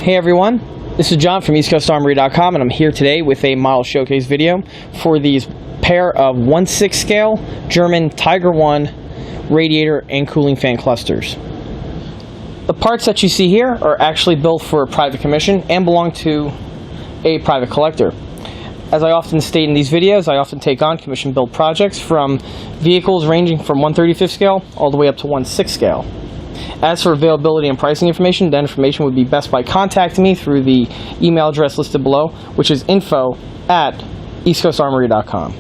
Hey everyone, this is John from EastCoastArmory.com, and I'm here today with a model showcase video for these pair of 1/6 scale German Tiger 1 radiator and cooling fan clusters. The parts that you see here are actually built for a private commission and belong to a private collector. As I often state in these videos, I often take on commission build projects from vehicles ranging from 1/35 scale all the way up to 1/6 scale. As for availability and pricing information, that information would be best by contacting me through the email address listed below, which is info@eastcoastarmory.com.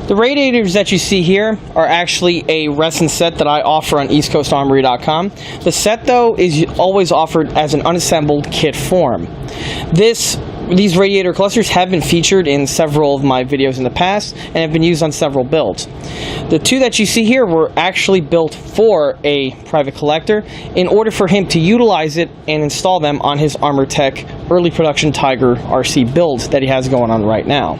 The radiators that you see here are actually a resin set that I offer on eastcoastarmory.com. The set, though, is always offered as an unassembled kit form. These radiator clusters have been featured in several of my videos in the past and have been used on several builds. The two that you see here were actually built for a private collector in order for him to utilize it and install them on his ArmorTech early production Tiger RC build that he has going on right now.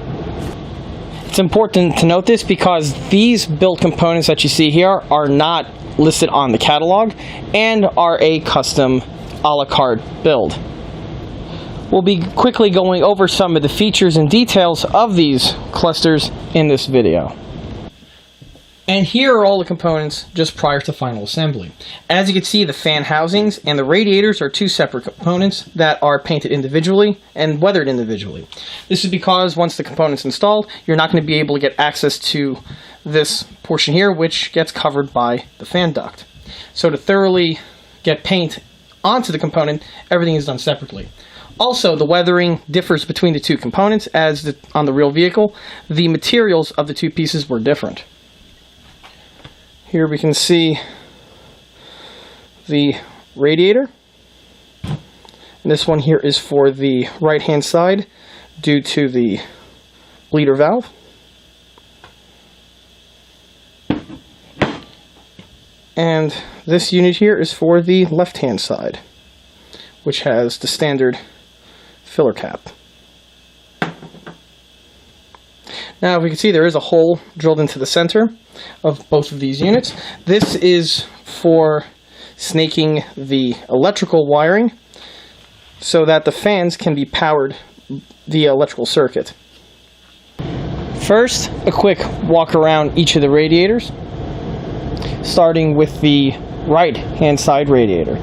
It's important to note this because these build components that you see here are not listed on the catalog and are a custom a la carte build. We'll be quickly going over some of the features and details of these clusters in this video. And here are all the components just prior to final assembly. As you can see, the fan housings and the radiators are two separate components that are painted individually and weathered individually. This is because once the component's installed, you're not going to be able to get access to this portion here, which gets covered by the fan duct. So to thoroughly get paint onto the component, everything is done separately. Also, the weathering differs between the two components, as on the real vehicle, the materials of the two pieces were different. Here we can see the radiator. And this one here is for the right-hand side due to the bleeder valve. And this unit here is for the left-hand side, which has the standard filler cap. Now, if we can see, there is a hole drilled into the center of both of these units. This is for snaking the electrical wiring so that the fans can be powered via electrical circuit. First, a quick walk around each of the radiators, starting with the right-hand side radiator.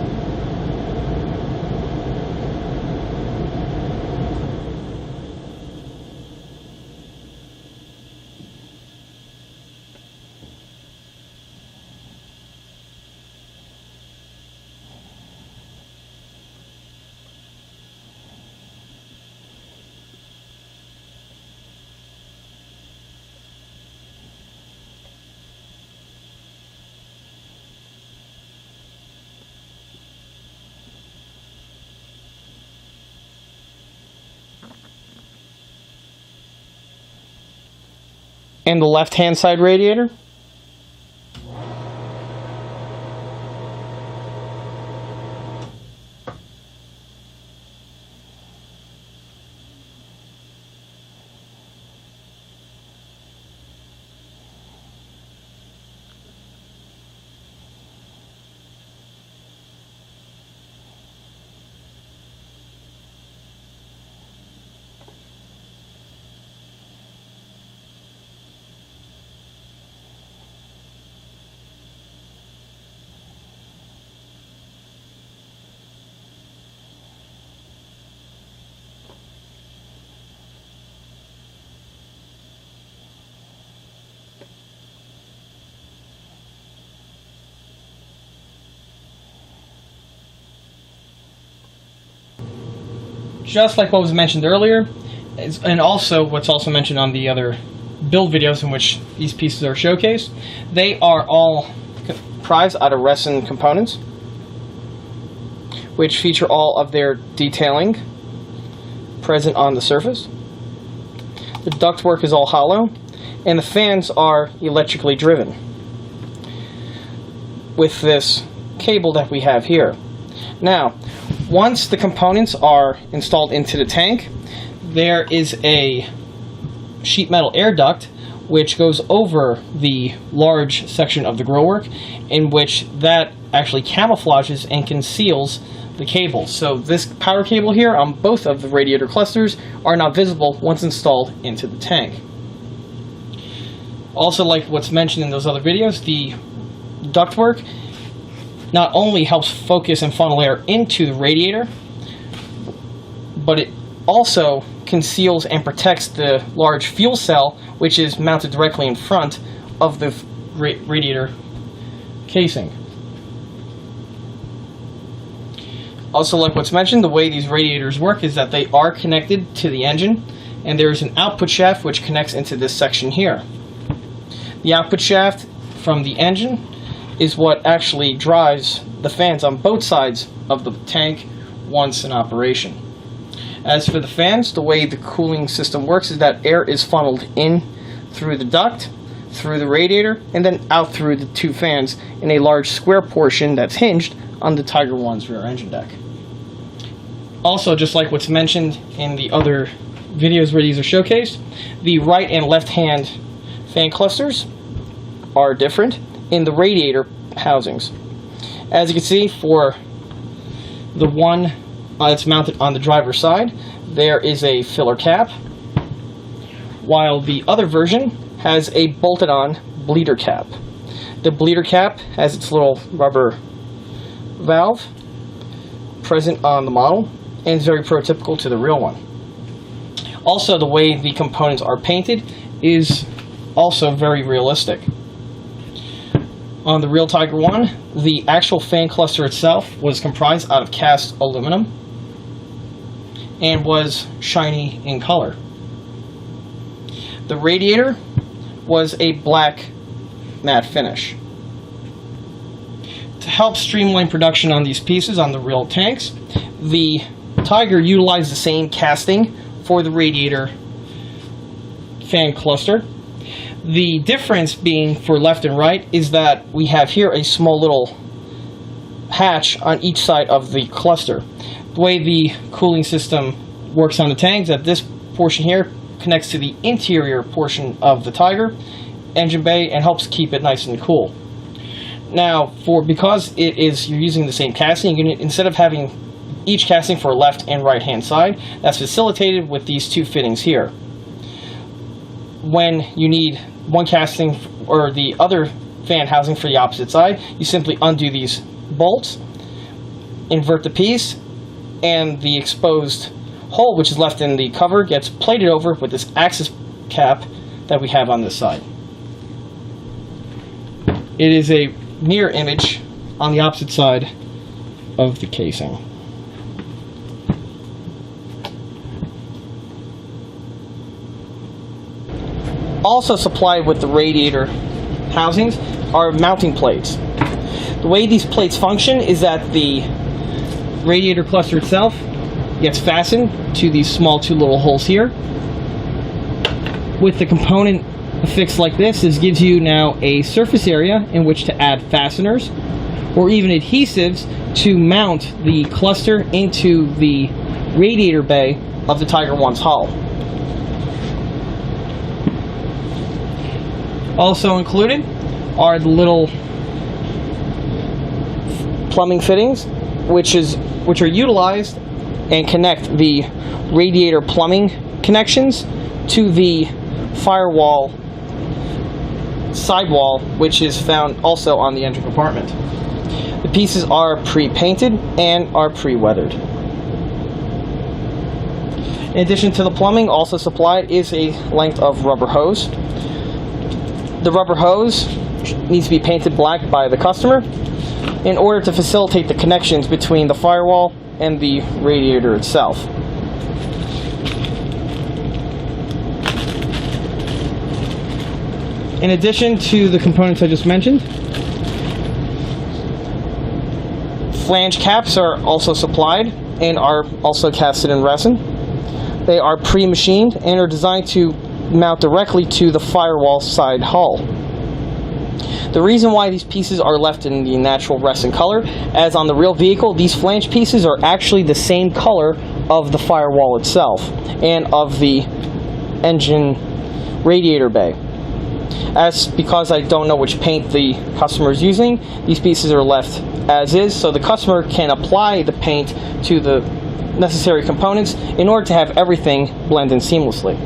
And the left-hand side radiator. Just like what was mentioned earlier, and also what's also mentioned on the other build videos in which these pieces are showcased, they are all comprised out of resin components, which feature all of their detailing present on the surface. The ductwork is all hollow, and the fans are electrically driven with this cable that we have here. Now, once the components are installed into the tank, there is a sheet metal air duct which goes over the large section of the grillwork, in which that actually camouflages and conceals the cable. So this power cable here on both of the radiator clusters are not visible once installed into the tank. Also, like what's mentioned in those other videos, the ductwork not only helps focus and funnel air into the radiator, but it also conceals and protects the large fuel cell, which is mounted directly in front of the radiator casing. Also, like what's mentioned, the way these radiators work is that they are connected to the engine, and there is an output shaft which connects into this section here. The output shaft from the engine is what actually drives the fans on both sides of the tank once in operation. As for the fans, the way the cooling system works is that air is funneled in through the duct, through the radiator, and then out through the two fans in a large square portion that's hinged on the Tiger I's rear engine deck. Also, just like what's mentioned in the other videos where these are showcased, the right and left hand fan clusters are different in the radiator housings. As you can see, for the one that's mounted on the driver's side, there is a filler cap, while the other version has a bolted on bleeder cap. The bleeder cap has its little rubber valve present on the model and is very prototypical to the real one. Also, the way the components are painted is also very realistic. On the real Tiger I, the actual fan cluster itself was comprised out of cast aluminum and was shiny in color. The radiator was a black matte finish. To help streamline production on these pieces on the real tanks, the Tiger utilized the same casting for the radiator fan cluster. The difference being for left and right is that we have here a small little hatch on each side of the cluster. The way the cooling system works on the tank is that this portion here connects to the interior portion of the Tiger engine bay and helps keep it nice and cool. Now, because you're using the same casting unit, instead of having each casting for left and right hand side, that's facilitated with these two fittings here. When you need one casting or the other fan housing for the opposite side, you simply undo these bolts, invert the piece, and the exposed hole which is left in the cover gets plated over with this axis cap that we have on this side. It is a mirror image on the opposite side of the casing. Also supplied with the radiator housings are mounting plates. The way these plates function is that the radiator cluster itself gets fastened to these small two little holes here. With the component affixed like this gives you now a surface area in which to add fasteners or even adhesives to mount the cluster into the radiator bay of the Tiger I's hull. Also included are the little plumbing fittings, which are utilized and connect the radiator plumbing connections to the firewall sidewall, which is found also on the engine compartment. The pieces are pre-painted and are pre-weathered. In addition to the plumbing, also supplied is a length of rubber hose. The rubber hose needs to be painted black by the customer in order to facilitate the connections between the firewall and the radiator itself. In addition to the components I just mentioned, flange caps are also supplied and are also casted in resin. They are pre-machined and are designed to mount directly to the firewall side hull. The reason why these pieces are left in the natural resin color, as on the real vehicle, these flange pieces are actually the same color of the firewall itself and of the engine radiator bay. Because I don't know which paint the customer is using, these pieces are left as is, so the customer can apply the paint to the necessary components in order to have everything blend in seamlessly.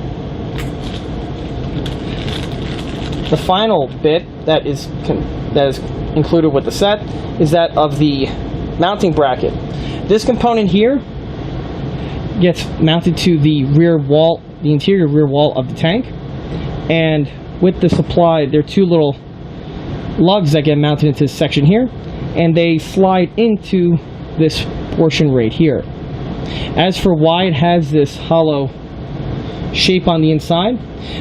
The final bit that is included with the set is that of the mounting bracket. This component here gets mounted to the rear wall, the interior rear wall of the tank, and with the supply, there are two little lugs that get mounted into this section here, and they slide into this portion right here. As for why it has this hollow shape on the inside,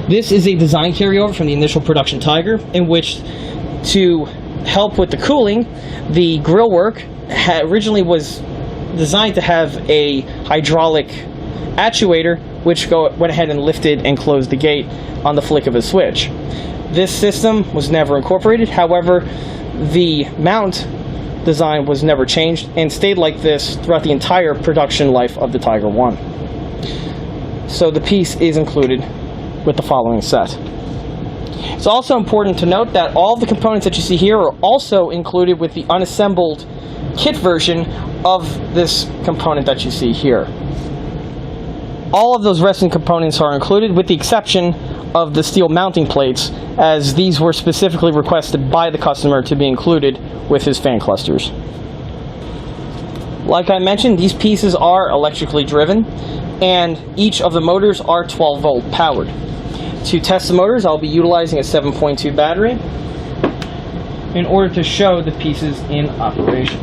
this is a design carryover from the initial production Tiger, in which, to help with the cooling, the grill work originally was designed to have a hydraulic actuator which went ahead and lifted and closed the gate on the flick of a switch. This system was never incorporated. However, the mount design was never changed and stayed like this throughout the entire production life of the Tiger 1. So the piece is included with the following set. It's also important to note that all of the components that you see here are also included with the unassembled kit version of this component that you see here. All of those resin components are included with the exception of the steel mounting plates, as these were specifically requested by the customer to be included with his fan clusters. Like I mentioned, these pieces are electrically driven, and each of the motors are 12-volt powered. To test the motors, I'll be utilizing a 7.2 battery in order to show the pieces in operation.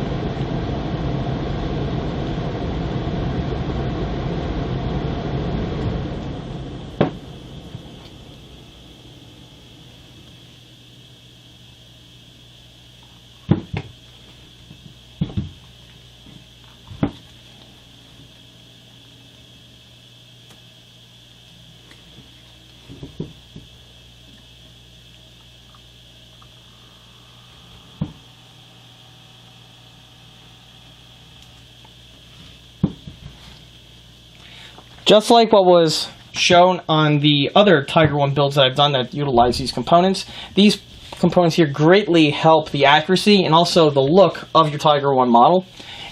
Just like what was shown on the other Tiger 1 builds that I've done that utilize these components here greatly help the accuracy and also the look of your Tiger 1 model,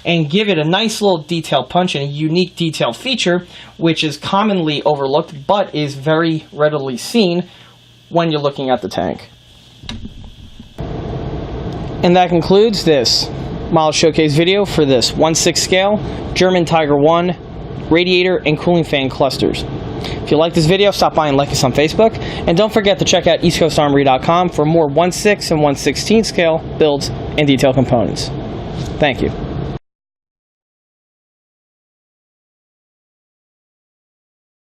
and give it a nice little detail punch and a unique detail feature which is commonly overlooked but is very readily seen when you're looking at the tank. And that concludes this model showcase video for this 1/6 scale German Tiger 1 radiator and cooling fan clusters. If you like this video, stop by and like us on Facebook, and don't forget to check out eastcoastarmory.com for more 1/6 and 1/16 scale builds and detail components. Thank you.